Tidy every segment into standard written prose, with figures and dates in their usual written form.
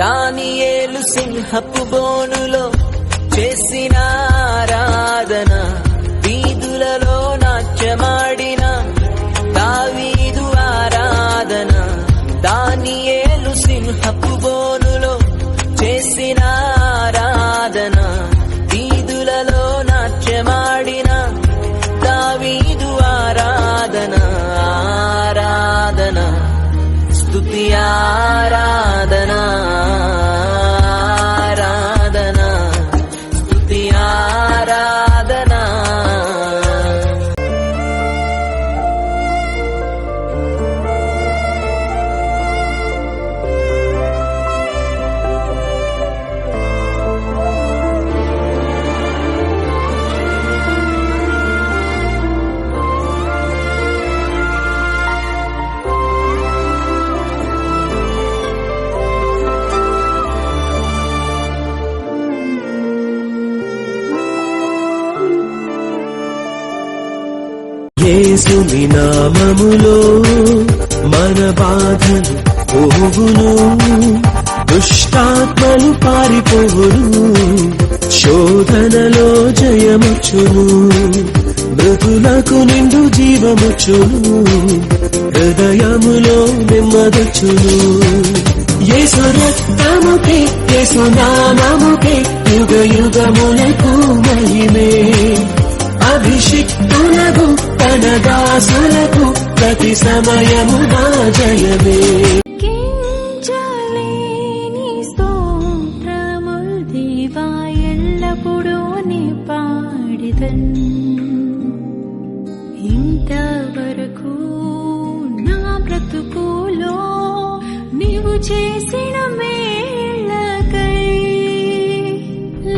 దానియేలు సింహపు బోనులో చేసిన ఆరాధన, వీధులలో నాట్యమాడిన దావీదు ఆరాధన. దానియేలు సింహపు బోనులో చేసిన ఆరాధన, వీధులలో నాట్యమాడిన దావీదు ఆరాధన. ఆరాధన స్తుతి ఆరాధన, ఆరాధన స్తుతి ఆరాధన. యేసుని నామములో మన బాధలు పోవును, దుష్టాత్మలు పారిపోవును, శోధనలో జయముచ్చును, మృతులకు నిండు జీవముచ్చును, హృదయములో నెమ్మదొచ్చును. యేసు రక్తముకే యేసు నామముకే యుగ యుగములకు మహిమే. అభిషిక్తులకు తన దాసులకు ప్రతి సమయము నా జయమే. కించలేని స్తోత్రముల్ దేవా ఎల్లప్పుడూ నీ పాడిదన్. ఇంతవరకు నా బ్రతుకులో నీవు చేసిన మేళ్ళకై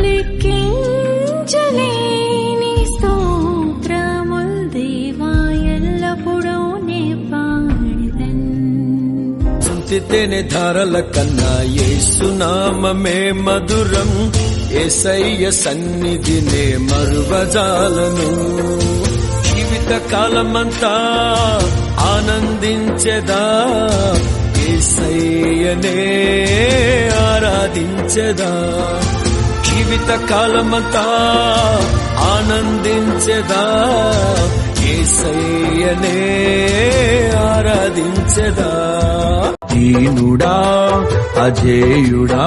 లెక్కించలేని స్తోత్రముల్ దేవా ఎల్లప్పుడూ నీ పాడిదన్. తేనె ధారల కన్నా యేసు నామమే మధురం, యేసయ్య సన్నిధినే మరువజాలను. జీవిత కాలమంతా ఆనందించెదా, యేసయ్యనే ఆరాధించెదా. జీవిత కాలమంతా ఆనందించెదా, యేసయ్యనే ఆరాధించెదా. దీనుడా అజేయుడా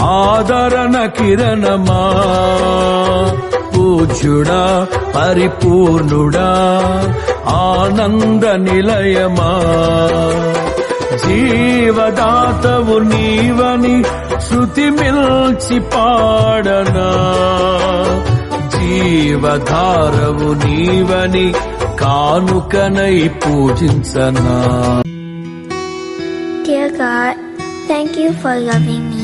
ఆదరణ కిరణమా, పూజ్యుడా పరిపూర్ణుడా ఆనంద నిలయమా. జీవదాతవు నీవని శృతి మిల్చి పాడనా, జీవధారవు నీవని కానుకనై పూజించనా. Dear God, thank you for loving me.